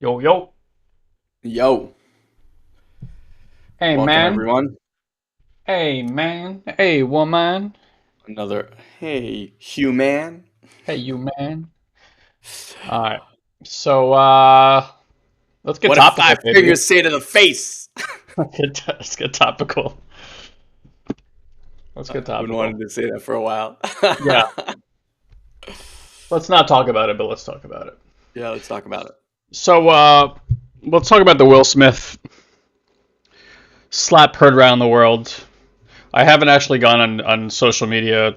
Yo, yo. Yo, Hey, welcome man. everyone. Hey, man. Hey, woman. Another hey human. Hey, you, man. All right. So, let's get What if topical, five baby. fingers say to the face? Let's get topical. Let's get I've been topical. wanting to say that for a while. Yeah. Let's not talk about it, but let's talk about it. Yeah, let's talk about it. So, let's talk about the Will Smith slap heard around the world. I haven't actually gone on social media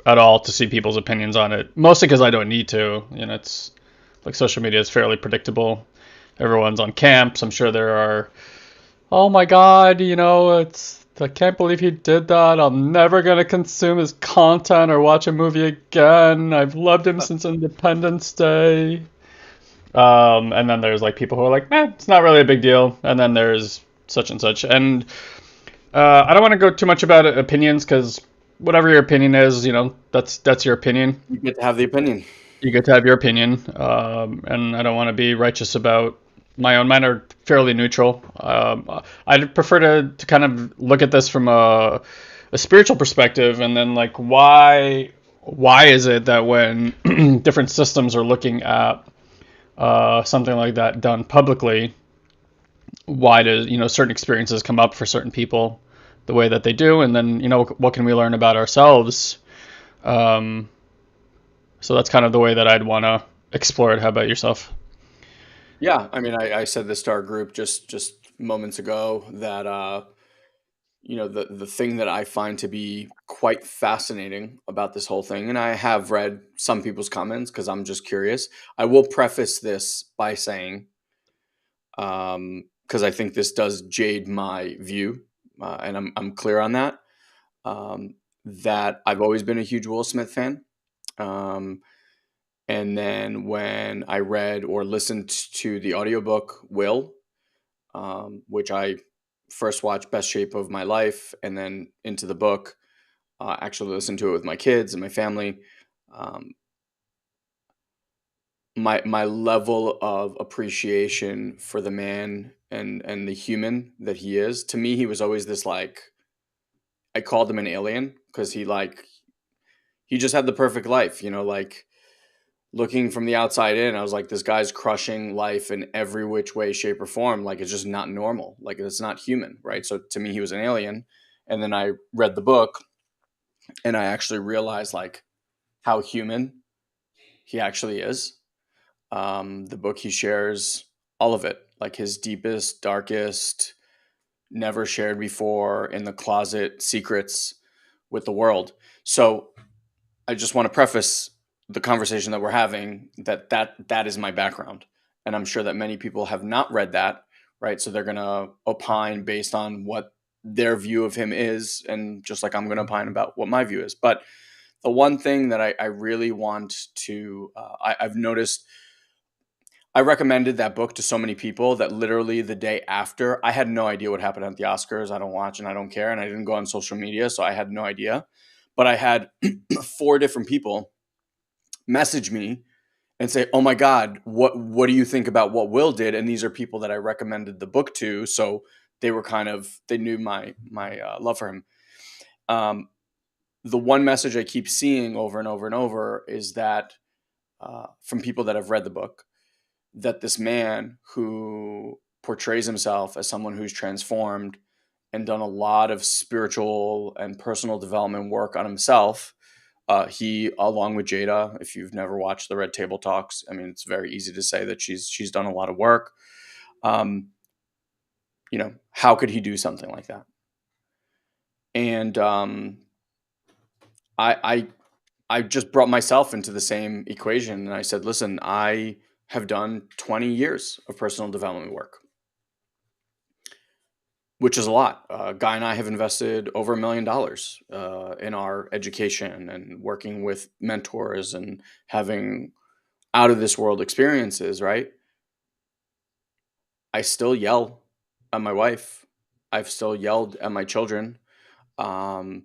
at all to see people's opinions on it. Mostly because I don't need to. It's like social media is fairly predictable. Everyone's on camps. I'm sure there are, oh my god, I can't believe he did that. I'm never gonna consume his content or watch a movie again. I've loved him since Independence Day. And then there's like people who are like, it's not really a big deal. And then there's such and such. And I don't want to go too much about opinions because whatever your opinion is, that's your opinion. You get to have the opinion. You get to have your opinion, and I don't want to be righteous about my own. Mine are fairly neutral. I'd prefer to kind of look at this from a spiritual perspective, and then like why is it that when different systems are looking at something like that done publicly, why do certain experiences come up for certain people the way that they do, and then what can we learn about ourselves? Um, so that's kind of the way that I'd want to explore it. How about yourself? Yeah, I mean, I said this to our group just moments ago that the thing that I find to be quite fascinating about this whole thing, and I have read some people's comments because I'm just curious. I will preface this by saying because I think this does jade my view, and I'm clear on that. Um, that I've always been a huge Will Smith fan, um, and then when I read or listened to the audiobook Will, which I first watched Best Shape of My Life, and then into the book, actually listened to it with my kids and my family. Um, my level of appreciation for the man and the human that he is. To me, he was always this like I called him an alien because he just had the perfect life, like looking from the outside in, I was like, this guy's crushing life in every which way, shape, or form. Like it's just not normal. Like it's not human, right? So to me, he was an alien. And then I read the book and I actually realized like how human he actually is. The book he shares all of it, like his deepest, darkest, never shared before in the closet secrets with the world. So I just want to preface the conversation that we're having that is my background, and I'm sure that many people have not read that, right? So they're gonna opine based on what their view of him is, and just like I'm gonna opine about what my view is. But the one thing that I really want to, I've noticed I recommended that book to so many people that literally the day after, I had no idea what happened at the Oscars. I don't watch and I don't care. And I didn't go on social media, so I had no idea. But I had four different people message me and say, "Oh my God, what do you think about what Will did?" And these are people that I recommended the book to, so they knew my love for him. Um, the one message I keep seeing over and over and over is that from people that have read the book that this man who portrays himself as someone who's transformed and done a lot of spiritual and personal development work on himself. He, along with Jada, if you've never watched the Red Table Talks, I mean, it's very easy to say that she's done a lot of work. Um, how could he do something like that? And I, I I just brought myself into the same equation, and I said, listen, I have done 20 years of personal development work, which is a lot. Guy and I have invested over $1 million in our education and working with mentors and having out of this world experiences, right? I still yell at my wife. I've still yelled at my children. Um,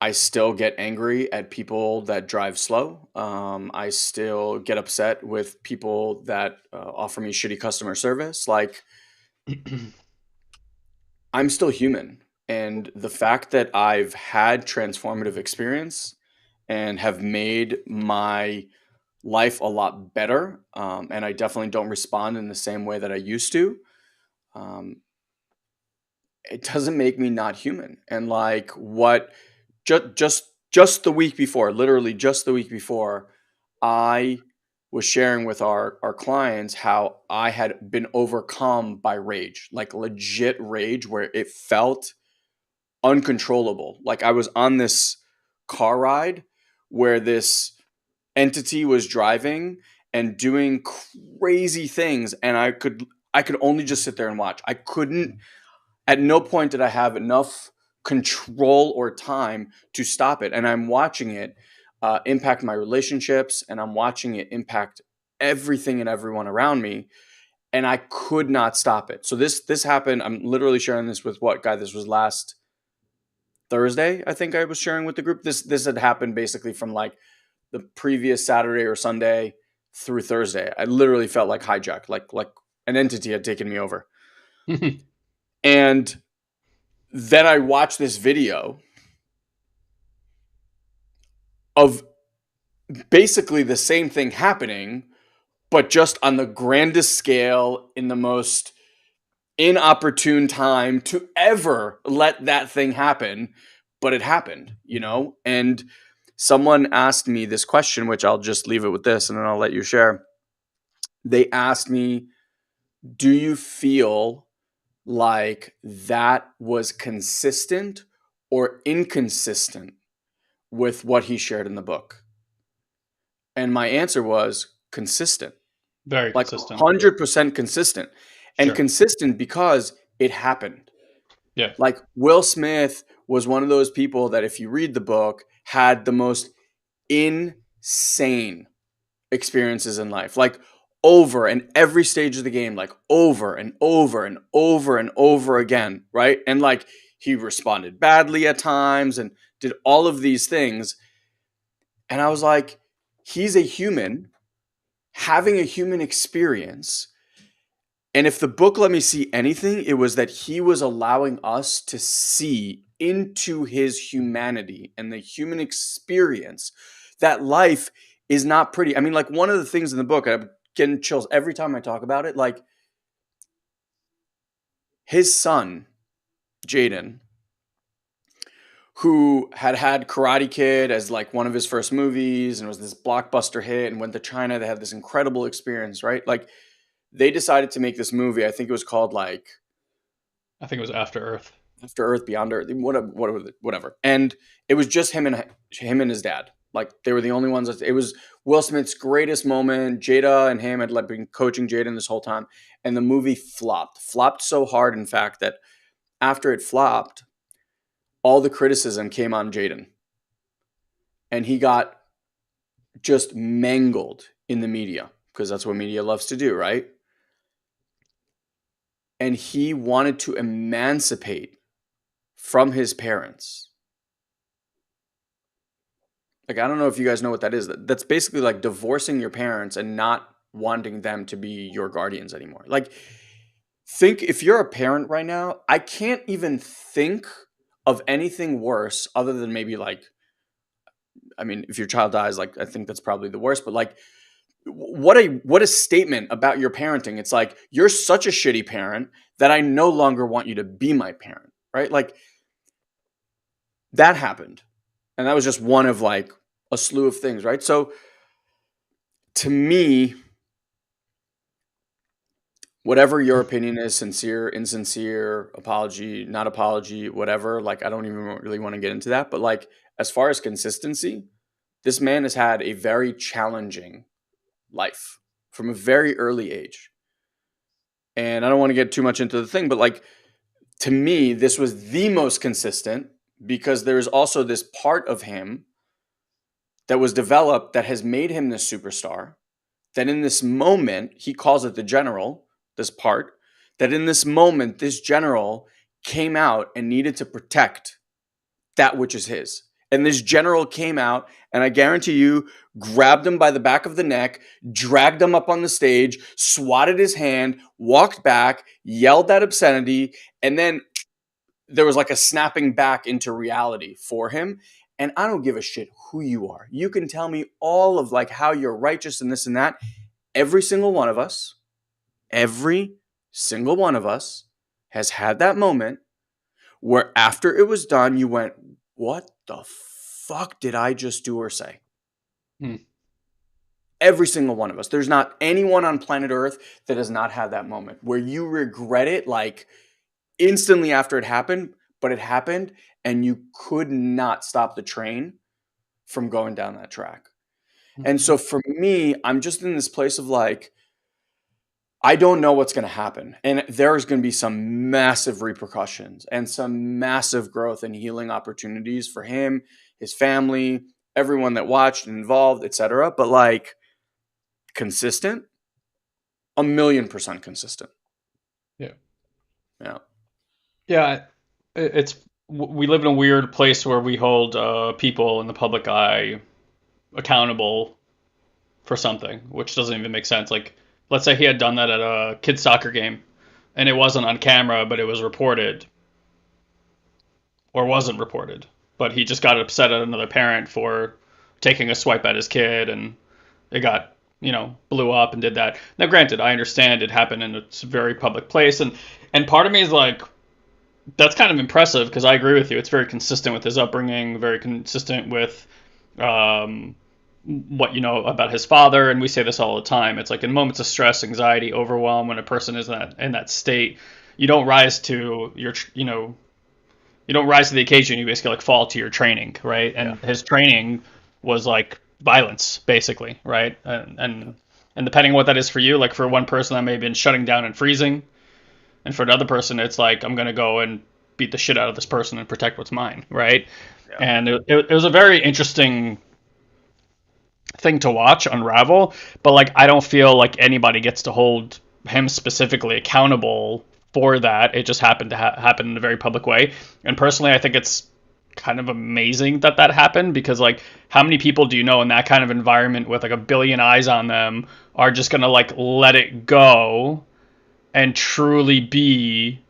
I still get angry at people that drive slow. I still get upset with people that offer me shitty customer service. Like, I'm still human. And the fact that I've had transformative experience and have made my life a lot better, and I definitely don't respond in the same way that I used to, um, it doesn't make me not human. And like what just the week before, literally just the week before, I was sharing with our clients how I had been overcome by rage, like legit rage, where it felt uncontrollable. Like I was on this car ride where this entity was driving and doing crazy things, and I could only just sit there and watch. I couldn't At no point did I have enough control or time to stop it. And I'm watching it impact my relationships, and I'm watching it impact everything and everyone around me. And I could not stop it. So this happened. I'm literally sharing this with what guy? This was last Thursday. I think I was sharing with the group. This had happened basically from like the previous Saturday or Sunday through Thursday. I literally felt like hijacked, like an entity had taken me over. And then I watched this video of basically the same thing happening, but just on the grandest scale in the most inopportune time to ever let that thing happen. But it happened, you know? And someone asked me this question, which I'll just leave it with this and then I'll let you share. They asked me, do you feel like that was consistent or inconsistent with what he shared in the book? And my answer was consistent, Very like consistent. 100% consistent. And Sure. consistent because it happened. Yeah. Like Will Smith was one of those people that, if you read the book, had the most insane experiences in life. Like over and every stage of the game, like over and over and over and over again, right? And like he responded badly at times and did all of these things. And I was like, he's a human having a human experience. And if the book let me see anything, it was that he was allowing us to see into his humanity and the human experience, that life is not pretty. I mean, like one of the things in the book, I'm getting chills every time I talk about it, like his son, Jaden, who had Karate Kid as like one of his first movies and was this blockbuster hit and went to China. They had this incredible experience, right? Like they decided to make this movie. I think it was called like I think it was After Earth. After Earth, Beyond Earth, whatever. And it was just him and his dad. Like they were the only ones. It was Will Smith's greatest moment. Jada and him had like been coaching Jaden this whole time, and the movie flopped so hard, in fact, that after it flopped, all the criticism came on Jaden, and he got just mangled in the media because that's what media loves to do, right? And he wanted to emancipate from his parents. Like, I don't know if you guys know what that is. That's basically like divorcing your parents and not wanting them to be your guardians anymore. Like, think if you're a parent right now, I can't even think of anything worse other than maybe like, I mean, if your child dies, like, I think that's probably the worst, but like, what a statement about your parenting. It's like, you're such a shitty parent that I no longer want you to be my parent, right? Like, that happened. And that was just one of like a slew of things, right? So to me, whatever your opinion is, sincere, insincere, apology, not apology, whatever, like I don't even really want to get into that. But like as far as consistency, this man has had a very challenging life from a very early age. And I don't want to get too much into the thing, but like to me, this was the most consistent because there is also this part of him that was developed that has made him this superstar. That in this moment, he calls it the general, this part, that in this moment, this general came out and needed to protect that which is his. And this general came out, and I guarantee you, grabbed him by the back of the neck, dragged him up on the stage, swatted his hand, walked back, yelled that obscenity, and then there was like a snapping back into reality for him. And I don't give a shit who you are. You can tell me all of like how you're righteous and this and that. Every single one of us, every single one of us has had that moment where after it was done, you went, what the fuck did I just do or say? Hmm. Every single one of us. There's not anyone on planet Earth that has not had that moment where you regret it like instantly after it happened, but it happened and you could not stop the train from going down that track. And so for me, I'm just in this place of like, I don't know what's going to happen. And there's going to be some massive repercussions and some massive growth and healing opportunities for him, his family, everyone that watched and involved, etc. But like consistent, 1,000,000% consistent. Yeah. Yeah. Yeah. It's we live in a weird place where we hold people in the public eye accountable for something, which doesn't even make sense. Like, let's say he had done that at a kid's soccer game, and it wasn't on camera, but it was reported, or wasn't reported, but he just got upset at another parent for taking a swipe at his kid, and it got, blew up and did that. Now, granted, I understand it happened in a very public place, and part of me is like, that's kind of impressive because I agree with you. It's very consistent with his upbringing, very consistent with what you know about his father, and we say this all the time. It's like in moments of stress, anxiety, overwhelm, when a person is in that state, you don't rise to your, you don't rise to the occasion. You basically like fall to your training, right? And his training was like violence, basically, right? And depending on what that is for you, like for one person that may have been shutting down and freezing, and for another person it's like I'm gonna go and beat the shit out of this person and protect what's mine, right? Yeah. And it was a very interesting thing to watch unravel, but like I don't feel like anybody gets to hold him specifically accountable for that. It just happened to happen in a very public way, and personally I think it's kind of amazing that that happened, because like how many people do you know in that kind of environment with like a billion eyes on them are just gonna like let it go and truly be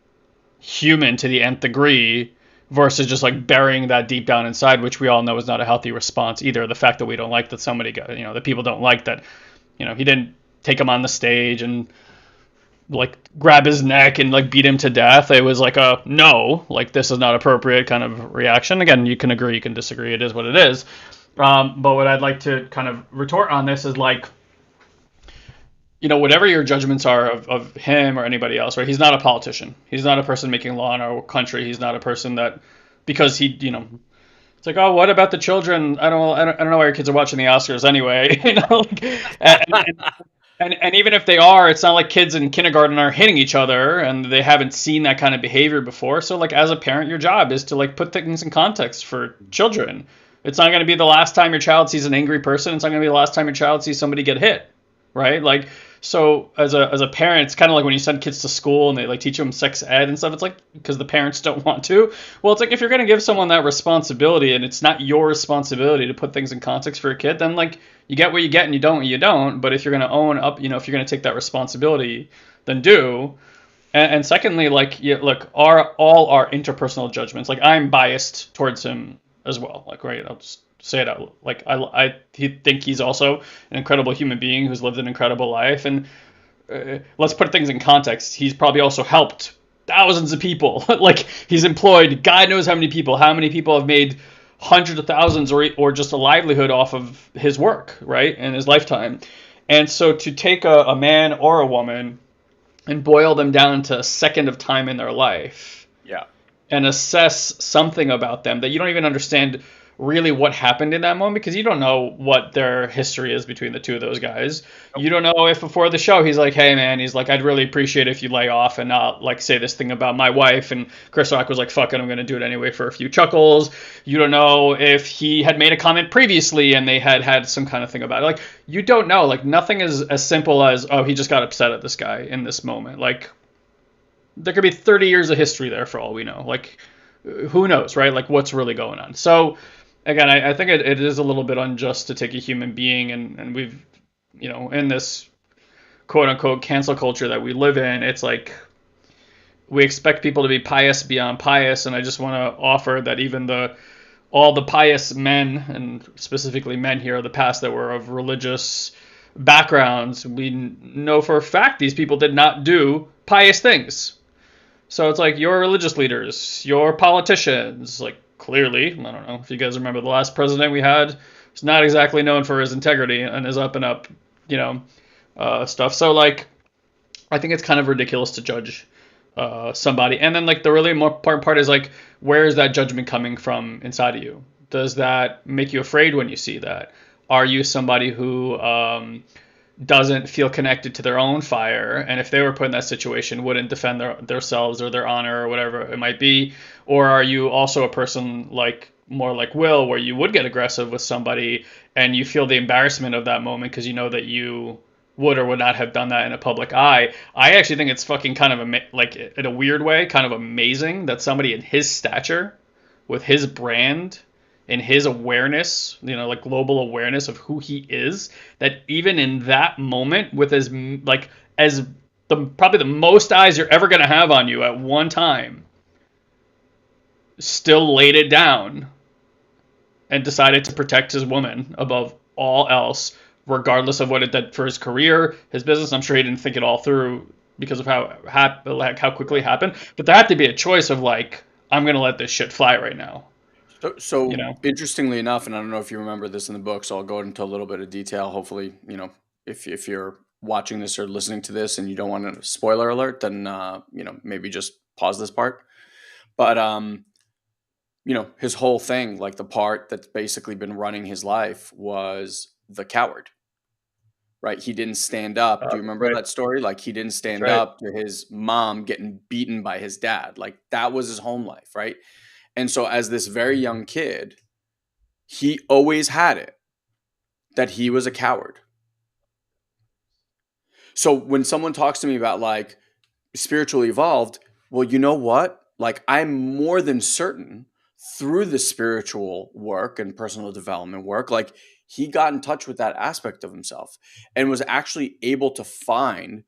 human to the nth degree, versus just like burying that deep down inside, which we all know is not a healthy response either. The fact that we don't like that somebody got, that people don't like that, he didn't take him on the stage and like grab his neck and like beat him to death. It was like a no, like this is not appropriate kind of reaction. Again, you can agree, you can disagree. It is what it is. But what I'd like to kind of retort on this is like, whatever your judgments are of him or anybody else, right? He's not a politician. He's not a person making law in our country. He's not a person that, because he, it's like, oh, what about the children? I don't know why your kids are watching the Oscars anyway. And even if they are, it's not like kids in kindergarten are hitting each other and they haven't seen that kind of behavior before. So like as a parent, your job is to like put things in context for children. It's not going to be the last time your child sees an angry person. It's not going to be the last time your child sees somebody get hit, right? Like, so as a parent, it's kind of like when you send kids to school and they like teach them sex ed and stuff. It's like because the parents don't want to. Well, it's like if you're going to give someone that responsibility and it's not your responsibility to put things in context for a kid, then like you get what you get and you don't what you don't. But if you're going to own up, if you're going to take that responsibility, then do. And secondly, like, look, all our interpersonal judgments, like I'm biased towards him as well. Like, right, I'll just say it out. Like I think he's also an incredible human being who's lived an incredible life, and let's put things in context. He's probably also helped thousands of people. Like he's employed God knows how many people. How many people have made hundreds of thousands or just a livelihood off of his work, right, in his lifetime. And so to take a man or a woman and boil them down to a second of time in their life, Yeah. and assess something about them that you don't even understand really what happened in that moment, because you don't know what their history is between the two of those guys. You don't know if before the show he's like, hey man, he's like, I'd really appreciate if you lay off and not like say this thing about my wife, and Chris Rock was like, fuck it, I'm gonna do it anyway for a few chuckles. You don't know if he had made a comment previously and they had some kind of thing about it. Like you don't know. Like nothing is as simple as, oh, he just got upset at this guy in this moment. Like there could be 30 years of history there for all we know. Like who knows, right? Like what's really going on. So again, I think it is a little bit unjust to take a human being, and we've, in this quote unquote cancel culture that we live in, it's like we expect people to be pious beyond pious, and I just want to offer that even the all the pious men, and specifically men here of the past that were of religious backgrounds, we know for a fact these people did not do pious things. So it's like your religious leaders, your politicians, like clearly, I don't know if you guys remember the last president we had, is not exactly known for his integrity and his up and up, you know, stuff. So like, I think it's kind of ridiculous to judge somebody. And then like the really more important part is like, where is that judgment coming from inside of you? Does that make you afraid when you see that? Are you somebody who doesn't feel connected to their own fire, and if they were put in that situation, wouldn't defend themselves or their honor or whatever it might be? Or are you also a person like more like Will, where you would get aggressive with somebody and you feel the embarrassment of that moment because you know that you would or would not have done that in a public eye? I actually think it's fucking kind of like in a weird way, kind of amazing that somebody in his stature, with his brand, in his awareness, like global awareness of who he is, that even in that moment, with as the probably the most eyes you're ever gonna have on you at one time, still laid it down and decided to protect his woman above all else, regardless of what it did for his career, his business. I'm sure he didn't think it all through because of how quickly it happened. But there had to be a choice of like, I'm gonna let this shit fly right now. You So know? interestingly enough, and I don't know if you remember this in the book, so I'll go into a little bit of detail. Hopefully, if you're watching this or listening to this and you don't want a spoiler alert, then maybe just pause this part. But his whole thing, like the part that's basically been running his life, was the coward, right? He didn't stand up. Do you remember Right. that story? Like he didn't That's stand right. up to his mom getting beaten by his dad. Like that was his home life, right? And so as this very young kid, he always had it that he was a coward. So when someone talks to me about like spiritually evolved, well, you know what? Like I'm more than certain through the spiritual work and personal development work, like he got in touch with that aspect of himself and was actually able to find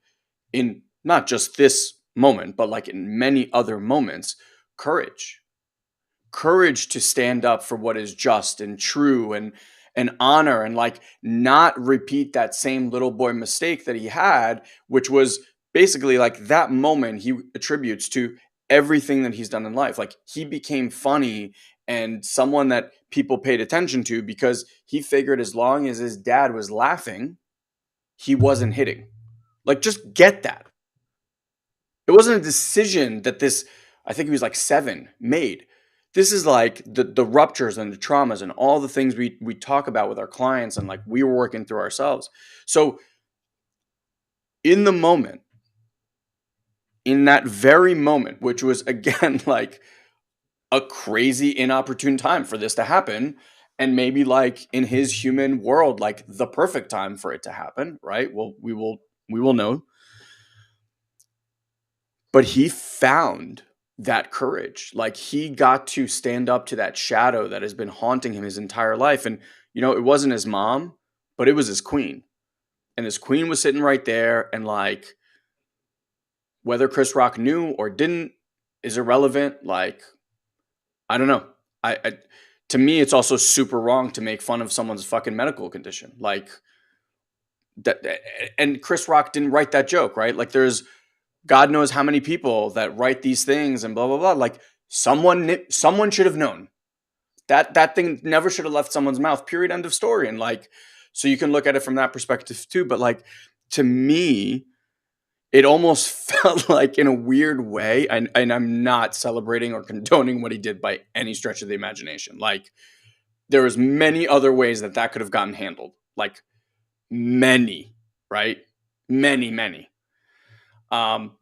in not just this moment, but like in many other moments, courage courage to stand up for what is just and true and honor and like not repeat that same little boy mistake that he had, which was basically like that moment he attributes to everything that he's done in life. Like he became funny and someone that people paid attention to because he figured as long as his dad was laughing, he wasn't hitting. Like just get that. It wasn't a decision that this, I think he was like 7, made. This is like the ruptures and the traumas and all the things we talk about with our clients and like we were working through ourselves. So in the moment, in that very moment, which was again like a crazy inopportune time for this to happen, and maybe like in his human world, like the perfect time for it to happen, right? Well, we will know. But he found that courage. Like he got to stand up to that shadow that has been haunting him his entire life. And, it wasn't his mom, but it was his queen. And his queen was sitting right there. And like, whether Chris Rock knew or didn't is irrelevant. Like, I don't know. To me, it's also super wrong to make fun of someone's fucking medical condition. Like, that, and Chris Rock didn't write that joke, right? Like, there's God knows how many people that write these things and blah blah blah. Like someone should have known that thing never should have left someone's mouth. Period. End of story. And like, so you can look at it from that perspective too. But like, to me, it almost felt like in a weird way, and I'm not celebrating or condoning what he did by any stretch of the imagination. Like, there was many other ways that could have gotten handled. Like many, right? Many. Um,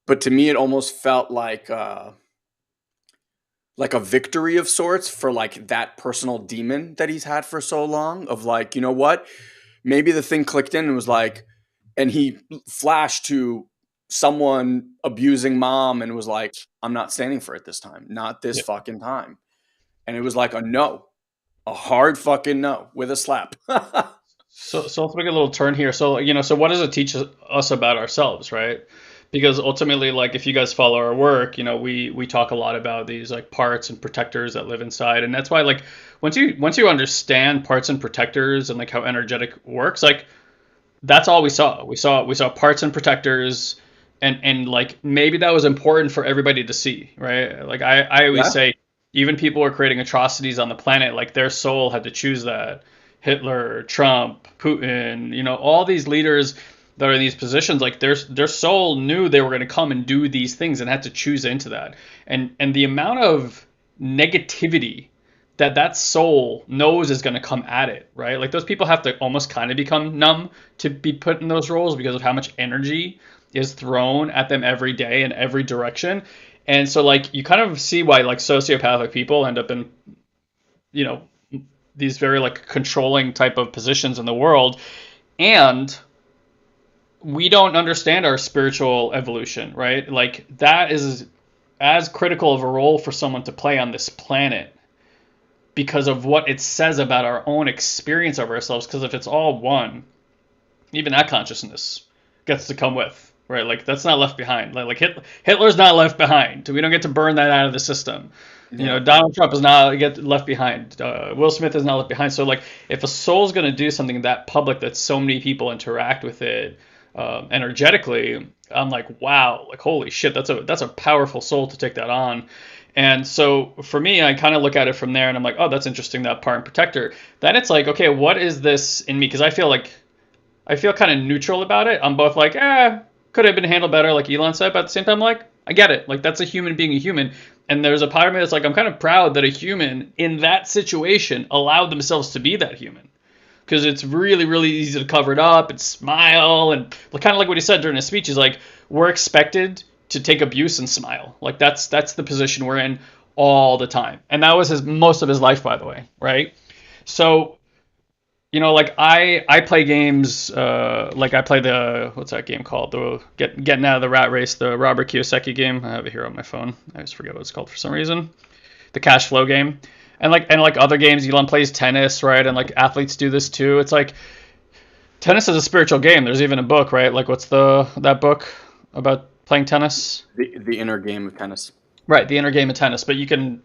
but to me, it almost felt like a victory of sorts for like that personal demon that he's had for so long. Of like, you know what? Maybe the thing clicked in and was like, and he flashed to someone abusing mom and was like, I'm not standing for it this time, not this Yeah. fucking time. And it was like a no. A hard fucking no with a slap. So let's make a little turn here. So so what does it teach us about ourselves, right? Because ultimately, like if you guys follow our work, we talk a lot about these like parts and protectors that live inside, and that's why like once you understand parts and protectors and like how energetic works, like that's all we saw. We saw parts and protectors, and like maybe that was important for everybody to see, right? Like I always Yeah. say, even people who are creating atrocities on the planet, like their soul had to choose that. Hitler, Trump, Putin, all these leaders that are in these positions, like their soul knew they were going to come and do these things and had to choose into that. And the amount of negativity that soul knows is going to come at it, right? Like those people have to almost kind of become numb to be put in those roles because of how much energy is thrown at them every day in every direction. And so like you kind of see why like sociopathic people end up in, you know, these very like controlling type of positions in the world. And we don't understand our spiritual evolution, right? Like that is as critical of a role for someone to play on this planet because of what it says about our own experience of ourselves. Because if it's all one, even that consciousness gets to come with, right? Like that's not left behind. Like Hitler's not left behind. We don't get to burn that out of the system. Yeah. Donald Trump is not get left behind. Will Smith is not left behind. So like, if a soul's going to do something that public that so many people interact with it energetically, I'm like, wow, like holy shit, that's a powerful soul to take that on. And so for me, I kind of look at it from there, and I'm like, oh, that's interesting, that part and protector. Then it's like, okay, what is this in me? Because I feel kind of neutral about it. I'm both like, could have been handled better, like Elon said, but at the same time, like, I get it. Like, that's a human being a human. And there's a part of me that's like, I'm kind of proud that a human in that situation allowed themselves to be that human. Because it's really, really easy to cover it up and smile. And kind of like what he said during his speech, is like, we're expected to take abuse and smile. Like, that's the position we're in all the time. And that was most of his life, by the way, right? So like I play games, like I play the, what's that game called? The getting out of the rat race, the Robert Kiyosaki game. I have it here on my phone. I just forget what it's called for some reason. The cash flow game. And like other games, Elon plays tennis, right? And like athletes do this too. It's like tennis is a spiritual game. There's even a book, right? Like what's that book about playing tennis? The inner game of tennis. Right, the inner game of tennis. But you can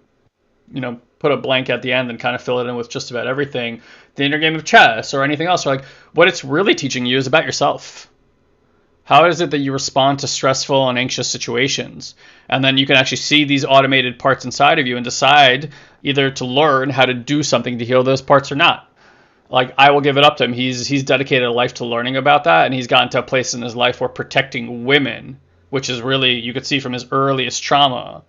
put a blank at the end and kind of fill it in with just about everything. The inner game of chess or anything else. Or like what it's really teaching you is about yourself. How is it that you respond to stressful and anxious situations? And then you can actually see these automated parts inside of you and decide either to learn how to do something to heal those parts or not. Like I will give it up to him. He's dedicated a life to learning about that, and he's gotten to a place in his life where protecting women, which is really, you could see from his earliest trauma,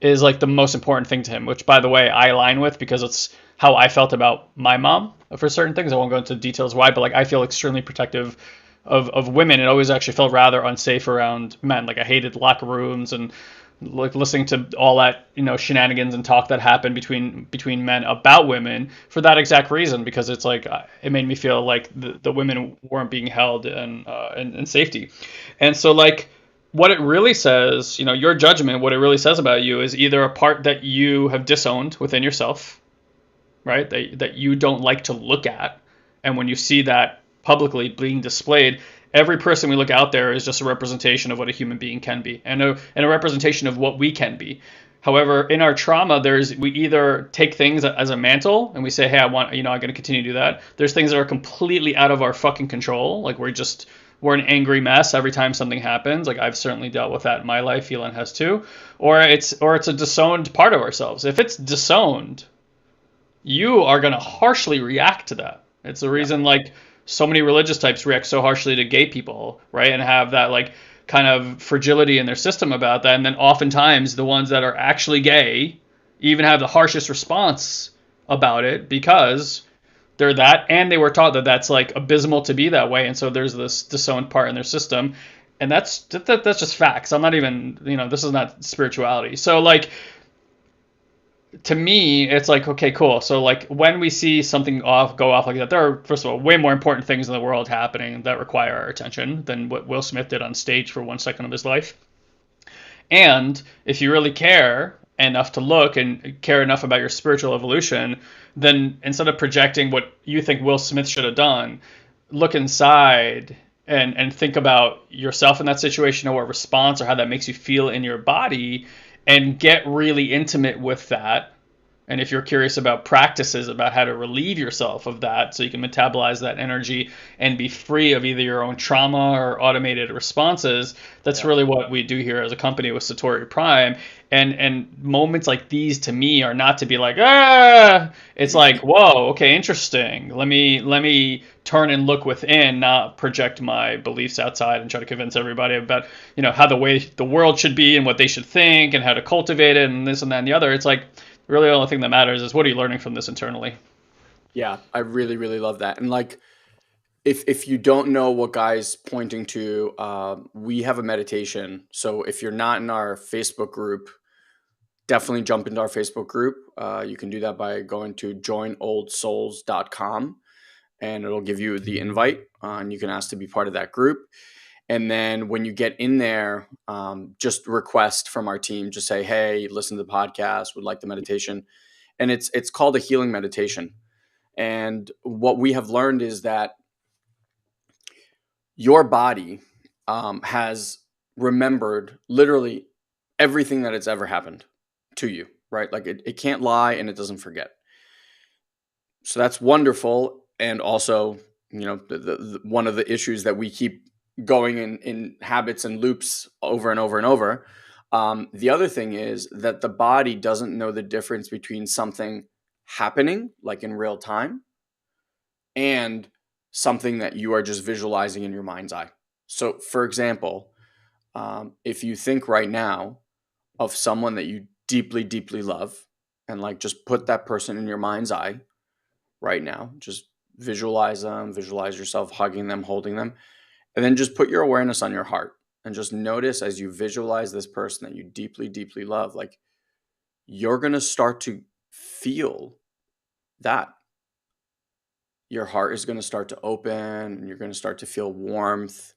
is like the most important thing to him, which by the way, I align with because it's how I felt about my mom for certain things. I won't go into details why, but like I feel extremely protective of women. It always actually felt rather unsafe around men. Like I hated locker rooms and like listening to all that, shenanigans and talk that happened between men about women for that exact reason, because it's like it made me feel like the women weren't being held in safety. And so like what it really says, your judgment, what it really says about you is either a part that you have disowned within yourself, right? That you don't like to look at. And when you see that publicly being displayed, every person we look out there is just a representation of what a human being can be, and a representation of what we can be. However, in our trauma, we either take things as a mantle and we say, hey, I'm going to continue to do that. There's things that are completely out of our fucking control. Like we're an angry mess every time something happens. Like I've certainly dealt with that in my life. Elon has too. Or it's a disowned part of ourselves. If it's disowned, you are going to harshly react to that. It's the reason like so many religious types react so harshly to gay people, right? And have that like kind of fragility in their system about that. And then oftentimes the ones that are actually gay even have the harshest response about it because they're that, and they were taught that that's like abysmal to be that way. And so there's this disowned part in their system. And that's just facts. I'm not even, this is not spirituality. So like, to me, it's like, okay, cool. So like when we see something go off like that, there are, first of all, way more important things in the world happening that require our attention than what Will Smith did on stage for 1 second of his life. And if you really care, enough to look and care enough about your spiritual evolution, then instead of projecting what you think Will Smith should have done, look inside and think about yourself in that situation, or what response or how that makes you feel in your body, and get really intimate with that. And if you're curious about practices about how to relieve yourself of that so you can metabolize that energy and be free of either your own trauma or automated responses, that's Yeah. really what we do here as a company with Satori Prime. And moments like these to me are not to be like, ah, it's like, whoa, okay, interesting. Let me turn and look within, not project my beliefs outside and try to convince everybody about, how the way the world should be and what they should think and how to cultivate it and this and that and the other. It's like, really the only thing that matters is what are you learning from this internally. Yeah, I really, really love that. And like, if you don't know what Guy's pointing to, we have a meditation. So if you're not in our Facebook group, definitely jump into our Facebook group. You can do that by going to joinoldsouls.com, and it'll give you the invite, and you can ask to be part of that group. And then when you get in there, just request from our team. Just say, "Hey, listen to the podcast. Would like the meditation." And it's called a healing meditation. And what we have learned is that your body has remembered literally everything that it's ever happened to you, right? Like it can't lie and it doesn't forget. So that's wonderful. And also, one of the issues that we keep going in habits and loops over and over and over. The other thing is that the body doesn't know the difference between something happening, like in real time, and something that you are just visualizing in your mind's eye. So, for example, if you think right now of someone that you deeply, deeply love, and like just put that person in your mind's eye right now, just visualize them, visualize yourself hugging them, holding them, and then just put your awareness on your heart and just notice as you visualize this person that you deeply, deeply love, like you're going to start to feel that your heart is going to start to open and you're going to start to feel warmth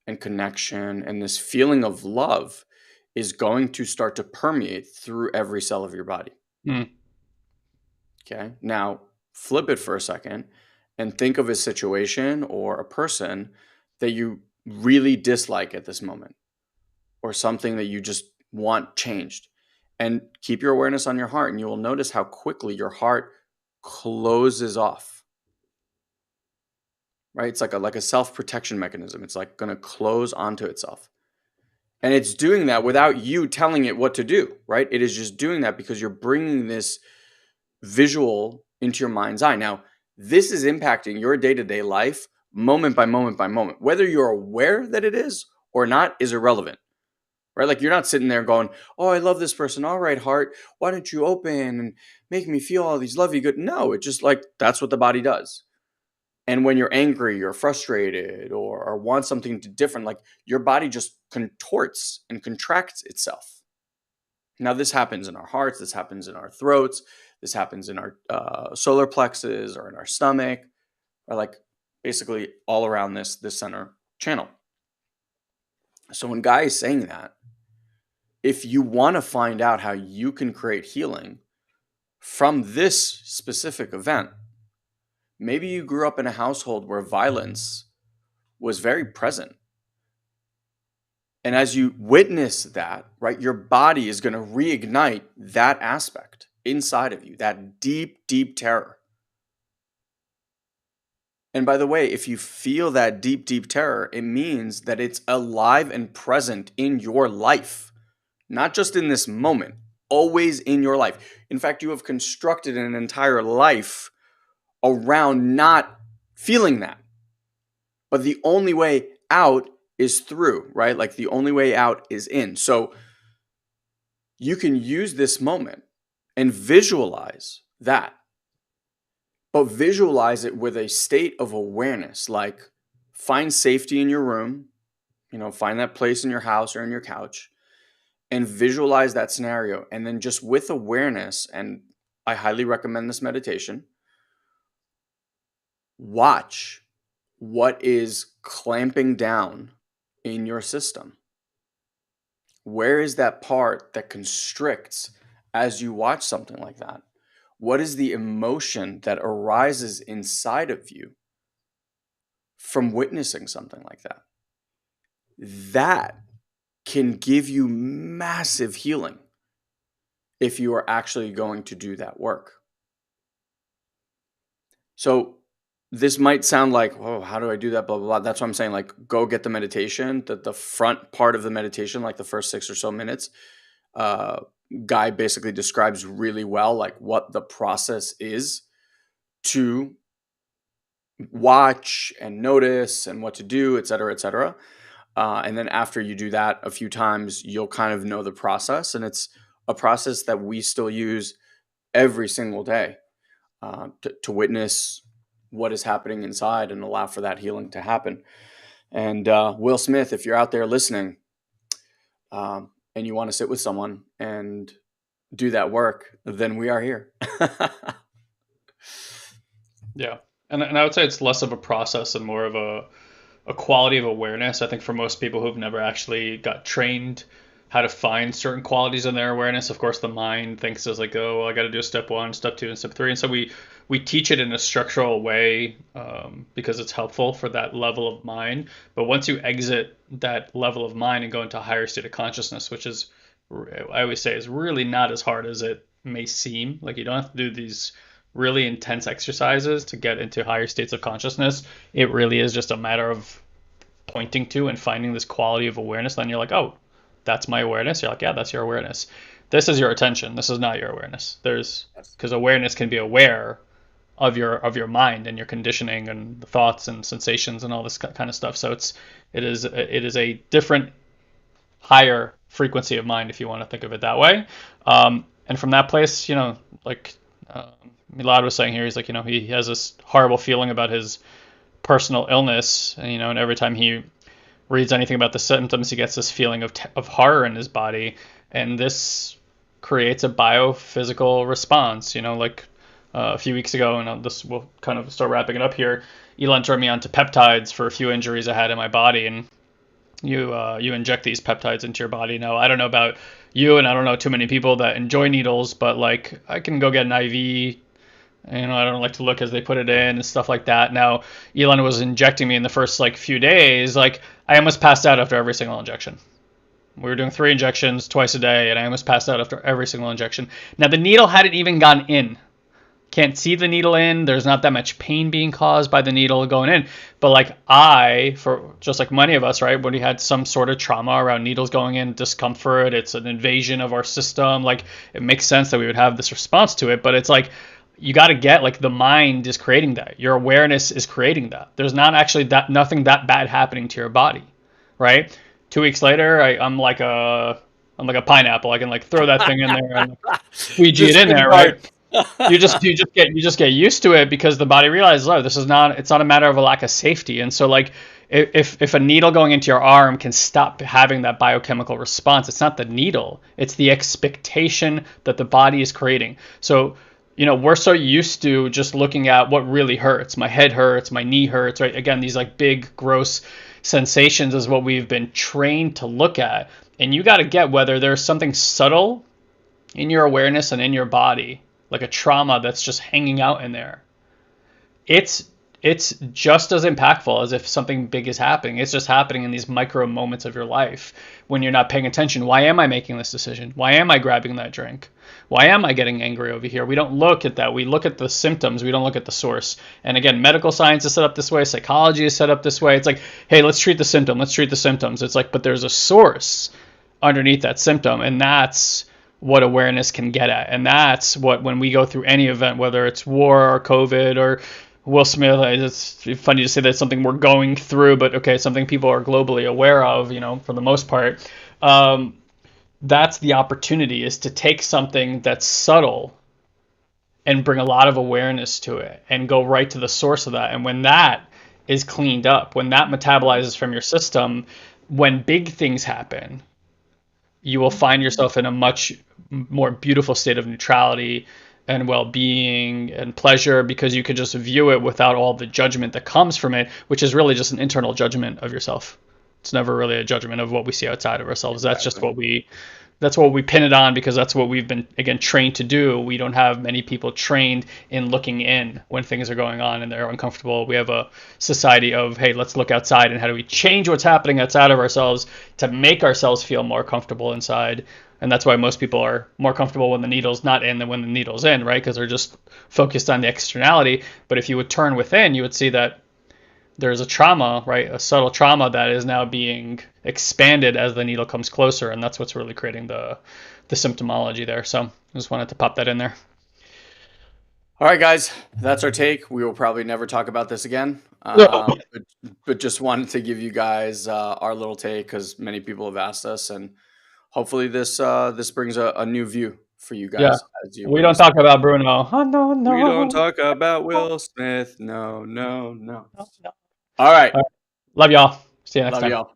and connection. And this feeling of love is going to start to permeate through every cell of your body. Mm. Okay. Now, flip it for a second and think of a situation or a person that you really dislike at this moment, or something that you just want changed. And keep your awareness on your heart, and you will notice how quickly your heart closes off. Right? It's like a self-protection mechanism. It's like going to close onto itself. And it's doing that without you telling it what to do, right? It is just doing that because you're bringing this visual into your mind's eye. Now, this is impacting your day-to-day life moment by moment by moment. Whether you're aware that it is or not is irrelevant, right? Like you're not sitting there going, "Oh, I love this person. All right, heart, why don't you open and make me feel all these lovey good?" No, it's just like that's what the body does. And when you're angry or frustrated or want something different, like your body just contorts and contracts itself. Now, this happens in our hearts, this happens in our throats, this happens in our solar plexus or in our stomach, or like basically all around this center channel. So when Guy is saying that, if you want to find out how you can create healing from this specific event, maybe you grew up in a household where violence was very present. And as you witness that, right, your body is going to reignite that aspect inside of you, that deep, deep terror. And by the way, if you feel that deep, deep terror, it means that it's alive and present in your life, not just in this moment, always in your life. In fact, you have constructed an entire life around not feeling that. But the only way out is through, right? Like the only way out is in. So you can use this moment and visualize that, but visualize it with a state of awareness. Like find safety in your room, find that place in your house or in your couch and visualize that scenario. And then just with awareness, and I highly recommend this meditation, watch what is clamping down in your system. Where is that part that constricts as you watch something like that? What is the emotion that arises inside of you from witnessing something like that? That can give you massive healing if you are actually going to do that work. So this might sound like, oh, how do I do that? Blah, blah, blah. That's what I'm saying. Like, go get the meditation, the front part of the meditation, like the first 6 or so minutes. Uh, Guy basically describes really well, like what the process is to watch and notice and what to do, et cetera, et cetera. And then after you do that a few times, you'll kind of know the process. And it's a process that we still use every single day to witness what is happening inside and allow for that healing to happen. And Will Smith, if you're out there listening and you want to sit with someone and do that work, then we are here. Yeah. And I would say it's less of a process and more of a quality of awareness. I think for most people who've never actually got trained how to find certain qualities in their awareness, of course, the mind thinks is like, oh, well, I got to do step one, step two, and step three. And so we teach it in a structural way because it's helpful for that level of mind. But once you exit that level of mind and go into a higher state of consciousness, which is, I always say, is really not as hard as it may seem. Like you don't have to do these really intense exercises to get into higher states of consciousness. It really is just a matter of pointing to and finding this quality of awareness. Then you're like, oh, that's my awareness. You're like, yeah, that's your awareness. This is your attention. This is not your awareness. Because awareness can be aware of your mind and your conditioning and the thoughts and sensations and all this kind of stuff. So it is a different, higher frequency of mind if you want to think of it that way. And from that place, like Milad was saying here, he's like, he has this horrible feeling about his personal illness, and every time he reads anything about the symptoms, he gets this feeling of horror in his body, and this creates a biophysical response. Like a few weeks ago, and we'll kind of start wrapping it up here. Elon turned me on to peptides for a few injuries I had in my body, and you inject these peptides into your body. Now, I don't know about you, and I don't know too many people that enjoy needles, but like I can go get an IV. I don't like to look as they put it in and stuff like that. Now, Elon was injecting me in the first like few days. Like I almost passed out after every single injection. We were doing 3 injections twice a day, and I almost passed out after every single injection. Now, the needle hadn't even gone in. Can't see the needle in. There's not that much pain being caused by the needle going in. But like for just like many of us, right, when we had some sort of trauma around needles going in, discomfort, it's an invasion of our system. Like it makes sense that we would have this response to it. But it's like you got to get like the mind is creating that. Your awareness is creating that. There's not actually nothing that bad happening to your body, right? 2 weeks later, I'm like a pineapple. I can like throw that thing in there and squeegee it in there, right? You just get used to it because the body realizes, oh, it's not a matter of a lack of safety. And so like if a needle going into your arm can stop having that biochemical response, it's not the needle, it's the expectation that the body is creating. So we're so used to just looking at what really hurts. My head hurts, my knee hurts, right? Again, these like big gross sensations is what we've been trained to look at. And you got to get whether there's something subtle in your awareness and in your body, like a trauma that's just hanging out in there. It's just as impactful as if something big is happening. It's just happening in these micro moments of your life when you're not paying attention. Why am I making this decision? Why am I grabbing that drink? Why am I getting angry over here? We don't look at that. We look at the symptoms. We don't look at the source. And again, medical science is set up this way. Psychology is set up this way. It's like, hey, let's treat the symptom. Let's treat the symptoms. It's like, but there's a source underneath that symptom. And that's what awareness can get at. And that's what, when we go through any event, whether it's war or COVID or Will Smith, it's funny to say that's something we're going through, but okay, something people are globally aware of, for the most part. That's the opportunity, is to take something that's subtle and bring a lot of awareness to it and go right to the source of that. And when that is cleaned up, when that metabolizes from your system, when big things happen, you will find yourself in a much more beautiful state of neutrality and well-being and pleasure, because you could just view it without all the judgment that comes from it, which is really just an internal judgment of yourself. It's never really a judgment of what we see outside of ourselves. That's just what we that's what we pin it on because that's what we've been again trained to do. We don't have many people trained in looking in when things are going on and they're uncomfortable. We have a society of, hey, let's look outside and how do we change what's happening outside of ourselves to make ourselves feel more comfortable inside. And that's why most people are more comfortable when the needle's not in than when the needle's in, right? Because they're just focused on the externality. But if you would turn within, you would see that there's a trauma, right? A subtle trauma that is now being expanded as the needle comes closer, and that's what's really creating the symptomology there. So I just wanted to pop that in there. All right, guys, that's our take. We will probably never talk about this again. No. But just wanted to give you guys our little take because many people have asked us, and hopefully this brings a new view for you Yeah, guys as you we when you don't talk about Bruno. Oh no, we don't no, talk about no, Will Smith. No, no, no. no, no. All right. All right. Love y'all. See you next Love time. y'all.